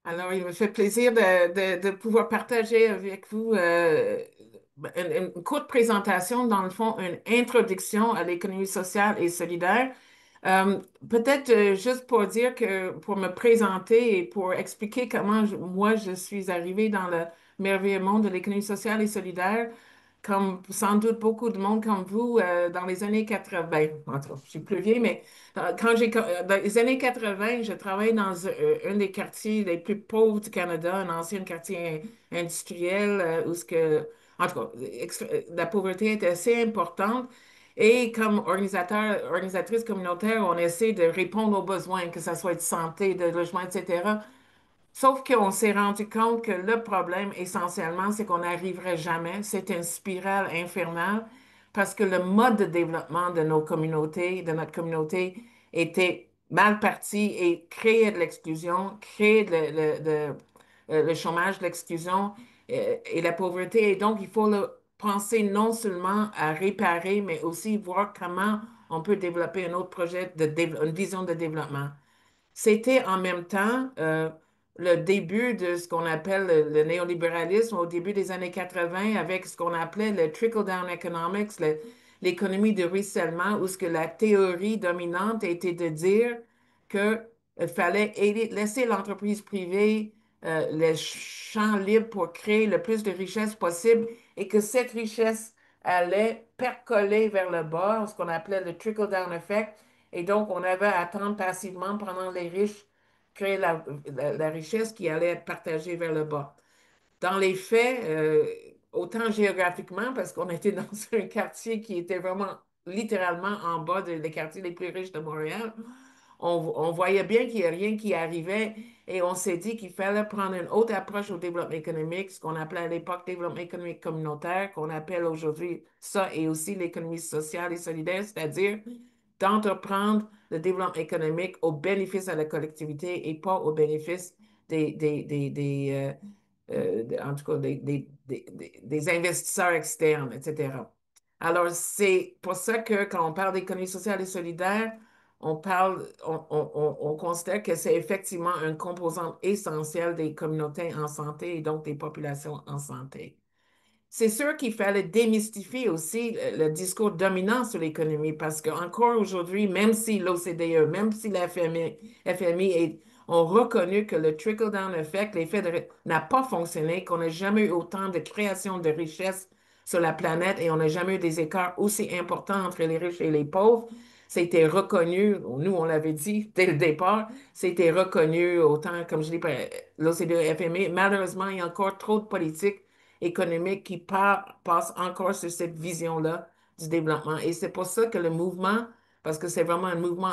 Alors, il me fait plaisir de pouvoir partager avec vous une courte présentation, dans le fond, une introduction à l'économie sociale et solidaire. Euh, Peut-être juste pour dire que, pour me présenter et pour expliquer comment moi je suis arrivée dans le merveilleux monde de l'économie sociale et solidaire, comme sans doute beaucoup de monde comme vous, dans les années 80, en tout cas, je suis plus vieille, mais dans les années 80, je travaillais dans un des quartiers les plus pauvres du Canada, un ancien quartier industriel, où en tout cas, la pauvreté était assez importante. Et comme organisatrice communautaire, on essaie de répondre aux besoins, que ce soit de santé, de logement, etc. Sauf qu'on s'est rendu compte que le problème, essentiellement, c'est qu'on n'arriverait jamais. C'est une spirale infernale parce que le mode de développement de nos communautés, de notre communauté, était mal parti et créait de l'exclusion, créait le chômage, l'exclusion et la pauvreté. Et donc, il faut penser non seulement à réparer, mais aussi voir comment on peut développer un autre projet, une vision de développement. C'était en même temps le début de ce qu'on appelle le néolibéralisme au début des années 80 avec ce qu'on appelait le trickle-down economics, l'économie de ruissellement, où ce que la théorie dominante était de dire qu'il fallait laisser l'entreprise privée le champ libre pour créer le plus de richesse possible et que cette richesse allait percoler vers le bas, ce qu'on appelait le trickle-down effect, et donc, on avait à attendre passivement pendant les riches créer la richesse qui allait être partagée vers le bas. Dans les faits, autant géographiquement, parce qu'on était dans un quartier qui était vraiment littéralement en bas des quartiers les plus riches de Montréal, on voyait bien qu'il n'y a rien qui arrivait et on s'est dit qu'il fallait prendre une autre approche au développement économique, ce qu'on appelait à l'époque développement économique communautaire, qu'on appelle aujourd'hui ça et aussi l'économie sociale et solidaire, c'est-à-dire d'entreprendre le développement économique au bénéfice de la collectivité et pas au bénéfice en tout cas, des investisseurs externes, etc. Alors, c'est pour ça que quand on parle d'économie sociale et solidaire, on considère que c'est effectivement une composante essentielle des communautés en santé et donc des populations en santé. C'est sûr qu'il fallait démystifier aussi le discours dominant sur l'économie parce qu'encore aujourd'hui, même si l'OCDE, même si la FMI ont reconnu que le trickle-down effect, n'a pas fonctionné, qu'on n'a jamais eu autant de création de richesses sur la planète et on n'a jamais eu des écarts aussi importants entre les riches et les pauvres. C'était reconnu, nous on l'avait dit dès le départ, c'était reconnu autant, comme je dis, par l'OCDE, FMI. Malheureusement, il y a encore trop de politiques économique qui passe encore sur cette vision-là du développement. Et c'est pour ça que le mouvement, parce que c'est vraiment un mouvement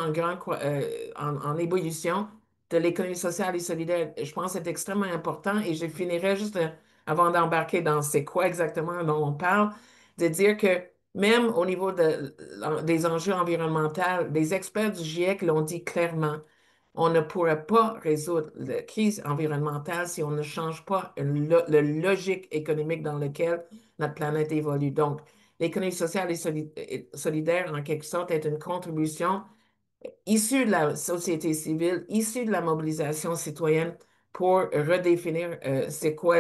en évolution de l'économie sociale et solidaire, je pense que c'est extrêmement important et je finirai juste avant d'embarquer dans c'est quoi exactement dont on parle, de dire que même au niveau des enjeux environnementaux, les experts du GIEC l'ont dit clairement. On ne pourrait pas résoudre la crise environnementale si on ne change pas la logique économique dans laquelle notre planète évolue. Donc, l'économie sociale et solidaire, en quelque sorte, est une contribution issus de la société civile, issus de la mobilisation citoyenne pour redéfinir c'est quoi,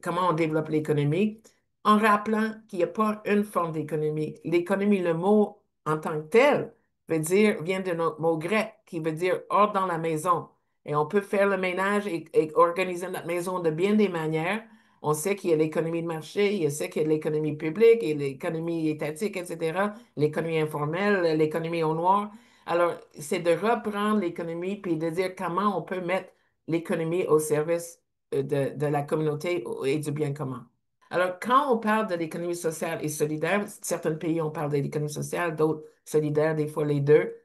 comment on développe l'économie, en rappelant qu'il n'y a pas une forme d'économie. L'économie, le mot en tant que tel, vient de notre mot grec qui veut dire hors dans la maison. Et on peut faire le ménage et organiser notre maison de bien des manières. On sait qu'il y a l'économie de marché, il sait qu'il y a l'économie publique et l'économie étatique, etc., l'économie informelle, l'économie au noir. Alors, c'est de reprendre l'économie puis de dire comment on peut mettre l'économie au service de la communauté et du bien commun. Alors, quand on parle de l'économie sociale et solidaire, certains pays, on parle de l'économie sociale, d'autres solidaires, des fois les deux,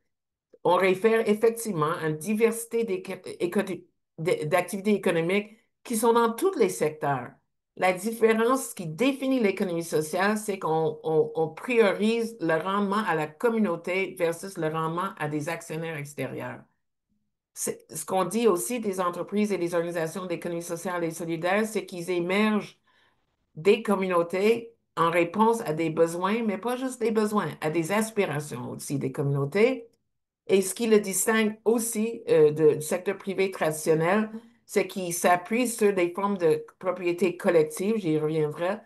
on réfère effectivement à une diversité d'activités économiques qui sont dans tous les secteurs. La différence qui définit l'économie sociale, c'est qu'on priorise le rendement à la communauté versus le rendement à des actionnaires extérieurs. Ce qu'on dit aussi des entreprises et des organisations d'économie sociale et solidaire, c'est qu'ils émergent des communautés en réponse à des besoins, mais pas juste des besoins, à des aspirations aussi des communautés. Et ce qui le distingue aussi du secteur privé traditionnel, c'est qu'il s'appuie sur des formes de propriété collective, j'y reviendrai,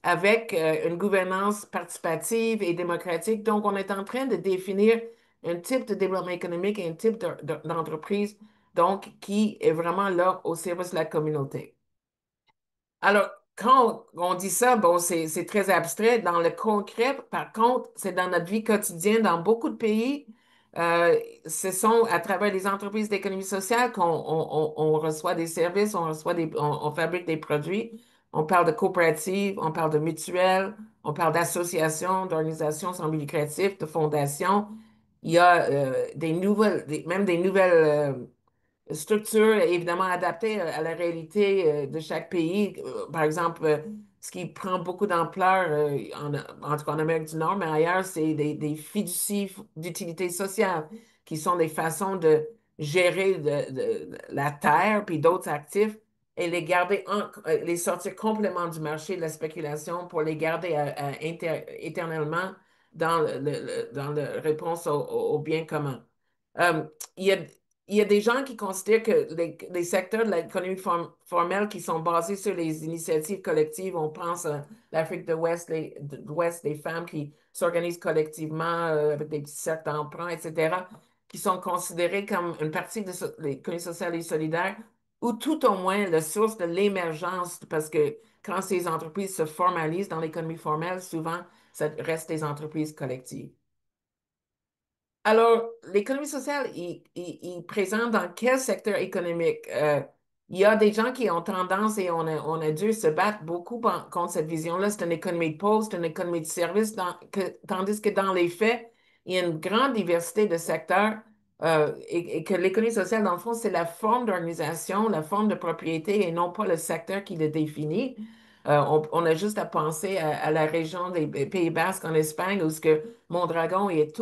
avec une gouvernance participative et démocratique. Donc, on est en train de définir un type de développement économique et un type d'entreprise, donc, qui est vraiment là au service de la communauté. Alors, quand on dit ça, bon, c'est très abstrait. Dans le concret, par contre, c'est dans notre vie quotidienne, dans beaucoup de pays, euh, ce sont à travers les entreprises d'économie sociale qu'on on reçoit des services, on fabrique des produits. On parle de coopératives, on parle de mutuelles, on parle d'associations, d'organisations sans but lucratif, de fondations. Il y a même des nouvelles structure évidemment adaptée à la réalité de chaque pays. Par exemple, ce qui prend beaucoup d'ampleur, en tout cas en Amérique du Nord, mais ailleurs, c'est des fiducies d'utilité sociale, qui sont des façons de gérer la terre puis d'autres actifs et les garder, les sortir complètement du marché de la spéculation pour les garder éternellement dans dans le réponse au bien commun. Euh, il y a il y a des gens qui considèrent que les secteurs de l'économie formelle qui sont basés sur les initiatives collectives, on pense à l'Afrique de l'Ouest, des femmes qui s'organisent collectivement avec des petits cercles d'emprunt, etc., qui sont considérés comme une partie de l'économie sociale et solidaire, ou tout au moins la source de l'émergence, parce que quand ces entreprises se formalisent dans l'économie formelle, souvent, ça reste des entreprises collectives. Alors, l'économie sociale, il présente dans quel secteur économique? Il y a des gens qui ont tendance et on a dû se battre beaucoup contre cette vision-là. C'est une économie de pause, c'est une économie de service, tandis que dans les faits, il y a une grande diversité de secteurs et que l'économie sociale, dans le fond, c'est la forme d'organisation, la forme de propriété et non pas le secteur qui le définit. On a juste à penser à la région des Pays Basques en Espagne où ce que Mondragon est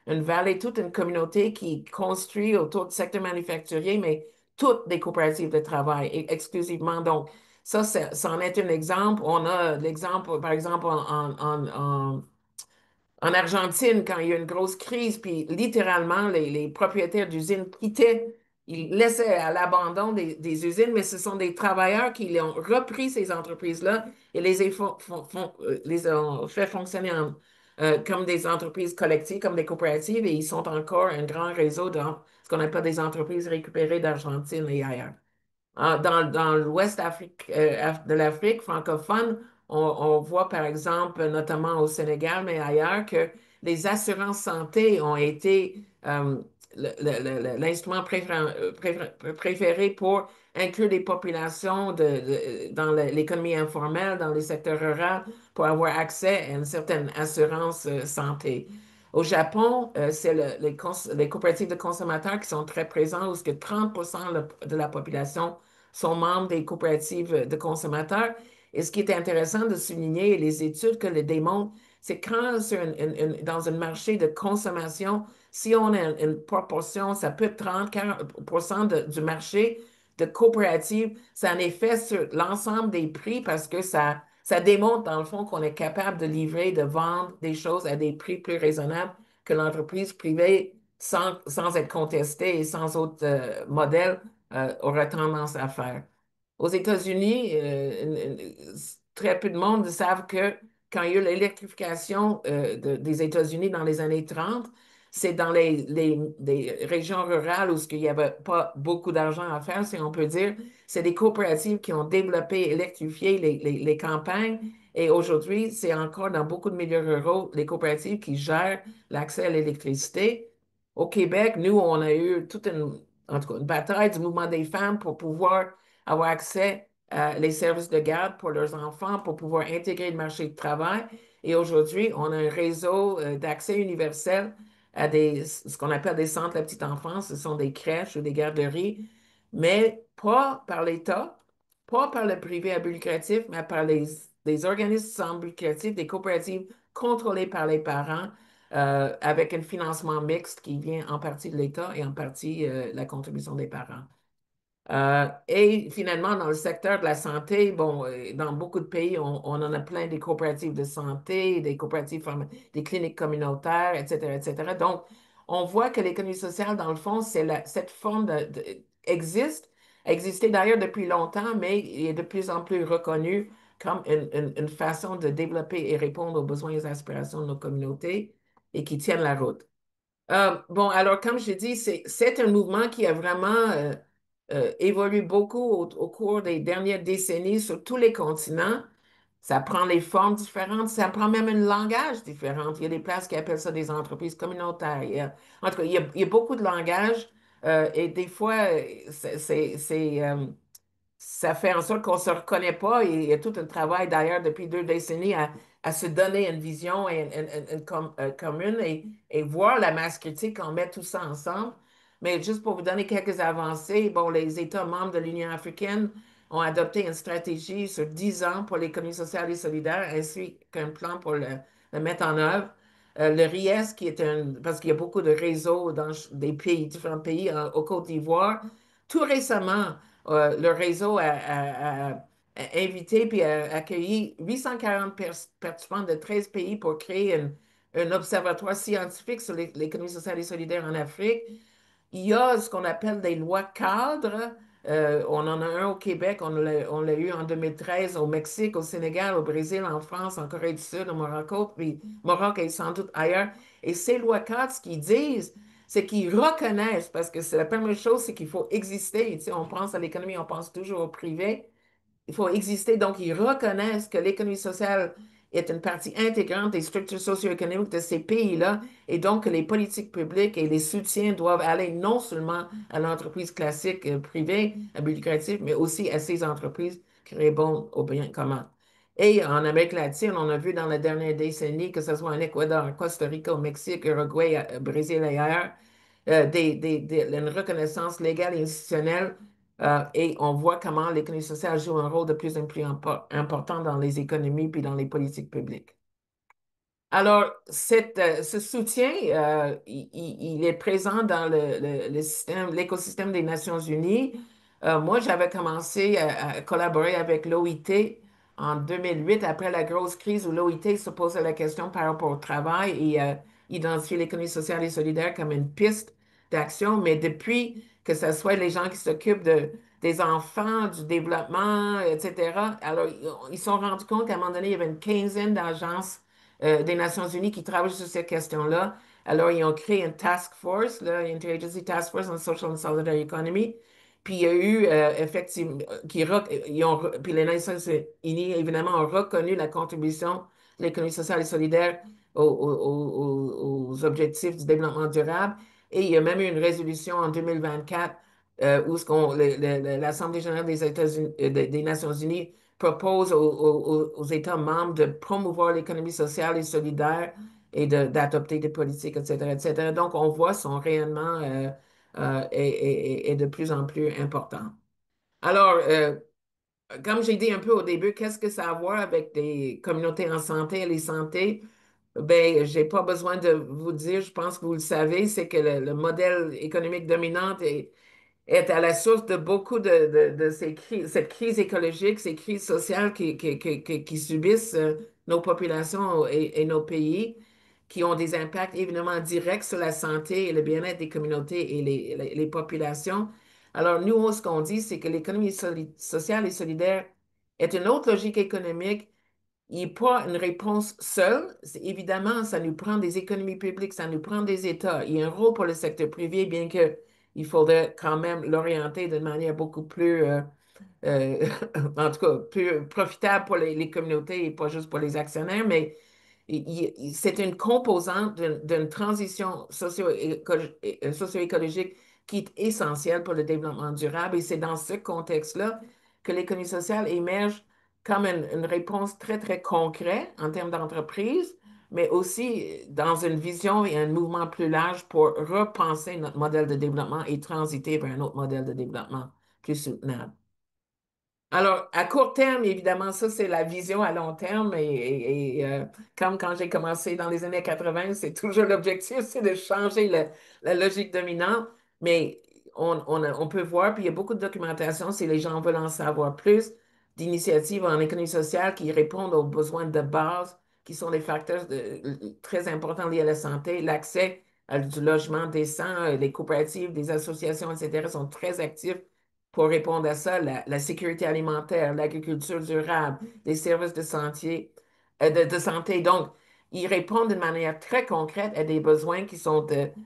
une vallée, toute une communauté qui construit autour du secteur manufacturier, mais toutes des coopératives de travail exclusivement. Donc, ça en est un exemple. On a l'exemple, par exemple, en Argentine, quand il y a eu une grosse crise, puis littéralement, les propriétaires d'usines quittaient, ils laissaient à l'abandon des usines, mais ce sont des travailleurs qui ont repris ces entreprises-là et les ont fait fonctionner comme des entreprises collectives, comme des coopératives, et ils sont encore un grand réseau dans ce qu'on appelle des entreprises récupérées d'Argentine et ailleurs. Dans l'ouest de l'Afrique francophone, on voit par exemple, notamment au Sénégal, mais ailleurs, que les assurances santé ont été l'instrument préféré pour inclure les populations dans l'économie informelle, dans les secteurs ruraux, pour avoir accès à une certaine assurance santé. Au Japon, c'est les coopératives de consommateurs qui sont très présents, où ce que 30% de la population sont membres des coopératives de consommateurs. Et ce qui est intéressant de souligner, les études que le démontrent, c'est quand sur dans un marché de consommation, si on a une proportion, ça peut être 30-40% du marché de coopératives, ça a un effet sur l'ensemble des prix parce que ça démontre dans le fond qu'on est capable de livrer, de vendre des choses à des prix plus raisonnables que l'entreprise privée sans être contestée et sans autre modèle aurait tendance à faire. Aux États-Unis, très peu de monde savent que quand il y a eu l'électrification des États-Unis dans les années 30, c'est dans les régions rurales où il n'y avait pas beaucoup d'argent à faire, si on peut dire. C'est des coopératives qui ont développé, électrifié les campagnes. Et aujourd'hui, c'est encore dans beaucoup de milieux ruraux, les coopératives qui gèrent l'accès à l'électricité. Au Québec, nous, on a eu en tout cas, une bataille du mouvement des femmes pour pouvoir avoir accès les services de garde pour leurs enfants, pour pouvoir intégrer le marché du travail. Et aujourd'hui, on a un réseau d'accès universel à ce qu'on appelle des centres de la petite enfance. Ce sont des crèches ou des garderies, mais pas par l'État, pas par le privé à but lucratif, mais par des organismes sans but lucratif, des coopératives contrôlées par les parents, avec un financement mixte qui vient en partie de l'État et en partie la contribution des parents. Et finalement, dans le secteur de la santé, bon, dans beaucoup de pays, on en a plein des coopératives de santé, des cliniques communautaires, etc., etc. Donc, on voit que l'économie sociale, dans le fond, cette forme existe, a existé d'ailleurs depuis longtemps, mais il est de plus en plus reconnu comme une façon de développer et répondre aux besoins et aux aspirations de nos communautés et qui tiennent la route. Bon, alors, comme je dis, c'est un mouvement qui a vraiment évolué beaucoup au cours des dernières décennies sur tous les continents. Ça prend des formes différentes, ça prend même un langage différent. Il y a des places qui appellent ça des entreprises communautaires. En tout cas, il y a beaucoup de langages et des fois, ça fait en sorte qu'on ne se reconnaît pas et il y a tout un travail d'ailleurs depuis 2 décennies à se donner une vision commune et voir la masse critique quand on met tout ça ensemble. Mais juste pour vous donner quelques avancées, bon, les États membres de l'Union africaine ont adopté une stratégie sur 10 ans pour l'économie sociale et solidaire ainsi qu'un plan pour le mettre en œuvre. Le RIES, qui est parce qu'il y a beaucoup de réseaux dans des pays, différents pays, au Côte d'Ivoire, tout récemment, le réseau a invité puis a accueilli 840 participants de 13 pays pour créer un observatoire scientifique sur l'économie sociale et solidaire en Afrique. Il y a ce qu'on appelle des lois cadres. On en a un au Québec, on l'a eu en 2013 au Mexique, au Sénégal, au Brésil, en France, en Corée du Sud, au Morocco, puis Maroc et sans doute ailleurs. Et ces lois cadres, ce qu'ils disent, c'est qu'ils reconnaissent, parce que c'est la première chose, c'est qu'il faut exister. Tu sais, on pense à l'économie, on pense toujours au privé. Il faut exister. Donc, ils reconnaissent que l'économie sociale est une partie intégrante des structures socio-économiques de ces pays-là et donc que les politiques publiques et les soutiens doivent aller non seulement à l'entreprise classique privée, à but lucratif, mais aussi à ces entreprises qui répondent au bien commun. Et en Amérique latine, on a vu dans la dernière décennie, que ce soit en Équateur, en Costa Rica, au Mexique, Uruguay, Brésil et ailleurs, une reconnaissance légale et institutionnelle et on voit comment l'économie sociale joue un rôle de plus en plus important dans les économies puis dans les politiques publiques. Alors, ce soutien, il est présent dans le système, l'écosystème des Nations Unies. Moi, j'avais commencé à collaborer avec l'OIT en 2008, après la grosse crise où l'OIT se posait la question par rapport au travail et identifier l'économie sociale et solidaire comme une piste d'action. Mais depuis que ce soit les gens qui s'occupent des enfants, du développement, etc., alors ils se sont rendus compte qu'à un moment donné, il y avait une quinzaine d'agences des Nations Unies qui travaillent sur ces questions-là. Alors, ils ont créé une task force, là, Interagency Task Force on Social and Solidarity Economy. Puis il y a eu effectivement, puis les Nations Unies, évidemment, ont reconnu la contribution de l'économie sociale et solidaire aux objectifs du développement durable. Et il y a même eu une résolution en 2024 où l'Assemblée générale des États-Unis, des Nations Unies propose aux États membres de promouvoir l'économie sociale et solidaire et d'adopter des politiques, etc., etc. Donc, on voit son rayonnement est de plus en plus important. Alors, comme j'ai dit un peu au début, qu'est-ce que ça a à voir avec des communautés en santé et les santé? Ben, j'ai pas besoin de vous dire, je pense que vous le savez, c'est que le modèle économique dominant est à la source de beaucoup de cette crise écologique, ces crises sociales qui subissent nos populations et nos pays, qui ont des impacts évidemment directs sur la santé et le bien-être des communautés et les populations. Alors, nous, ce qu'on dit, c'est que l'économie sociale et solidaire est une autre logique économique. Il n'est pas une réponse seule. Évidemment, ça nous prend des économies publiques, ça nous prend des États. Il y a un rôle pour le secteur privé, bien que il faudrait quand même l'orienter d'une manière beaucoup plus, euh, en tout cas, plus profitable pour les communautés et pas juste pour les actionnaires, mais c'est une composante d'une transition socio-écologique qui est essentielle pour le développement durable. Et c'est dans ce contexte-là que l'économie sociale émerge comme une réponse très, très concrète en termes d'entreprise, mais aussi dans une vision et un mouvement plus large pour repenser notre modèle de développement et transiter vers un autre modèle de développement plus soutenable. Alors, à court terme, évidemment, ça, c'est la vision à long terme. Comme quand j'ai commencé dans les années 80, c'est toujours l'objectif, c'est de changer la logique dominante. Mais on peut voir, puis il y a beaucoup de documentation, si les gens veulent en savoir plus, d'initiatives en économie sociale qui répondent aux besoins de base, qui sont des facteurs très importants liés à la santé, l'accès à du logement décent, les coopératives, les associations, etc., sont très actifs pour répondre à ça, la sécurité alimentaire, l'agriculture durable, les services de santé. Donc, ils répondent d'une manière très concrète à des besoins qui sont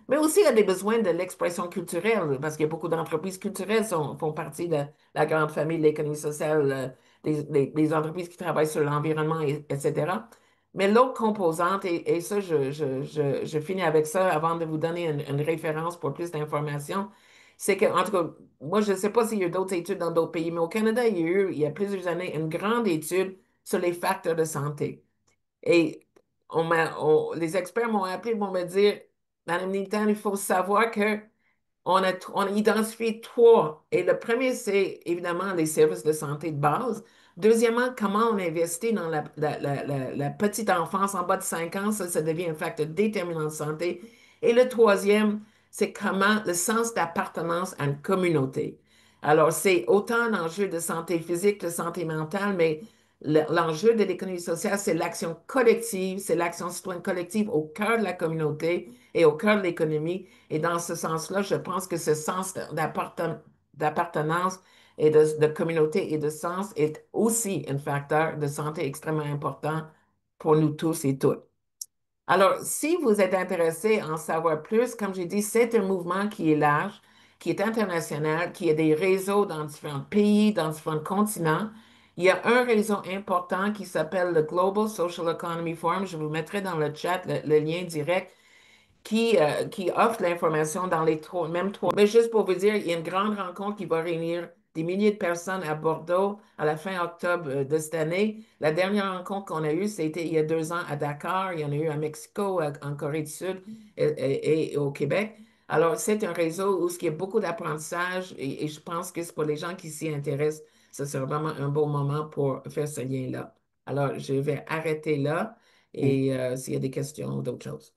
mais aussi à des besoins de l'expression culturelle, parce qu'il y a beaucoup d'entreprises culturelles font partie de la grande famille de l'économie sociale, des entreprises qui travaillent sur l'environnement, etc. Mais l'autre composante, et ça, je finis avec ça avant de vous donner une référence pour plus d'informations, c'est que, en tout cas, moi, je ne sais pas s'il y a d'autres études dans d'autres pays, mais au Canada, il y a eu, il y a plusieurs années, une grande étude sur les facteurs de santé. Et les experts m'ont appelé pour me dire, Madame Nilton, il faut savoir que on a identifié trois. Et le premier, c'est évidemment les services de santé de base. Deuxièmement, comment on investit dans la petite enfance en bas de 5 ans, ça devient un facteur déterminant de santé. Et le troisième, c'est comment le sens d'appartenance à une communauté. Alors, c'est autant un enjeu de santé physique que de santé mentale, mais l'enjeu de l'économie sociale, c'est l'action collective, c'est l'action citoyenne collective au cœur de la communauté et au cœur de l'économie. Et dans ce sens-là, je pense que ce sens d'appartenance et de communauté et de sens est aussi un facteur de santé extrêmement important pour nous tous et toutes. Alors, si vous êtes intéressé à en savoir plus, comme j'ai dit, c'est un mouvement qui est large, qui est international, qui a des réseaux dans différents pays, dans différents continents. Il y a un réseau important qui s'appelle le Global Social Economy Forum. Je vous mettrai dans le chat le lien direct qui offre l'information dans les même trois. Mais juste pour vous dire, il y a une grande rencontre qui va réunir des milliers de personnes à Bordeaux à la fin octobre de cette année. La dernière rencontre qu'on a eue, c'était il y a 2 ans à Dakar. Il y en a eu à Mexico, en Corée du Sud et au Québec. Alors, c'est un réseau où il y a beaucoup d'apprentissage et je pense que c'est pour les gens qui s'y intéressent, ce sera vraiment un bon moment pour faire ce lien-là. Alors, je vais arrêter là et s'il y a des questions ou d'autres choses.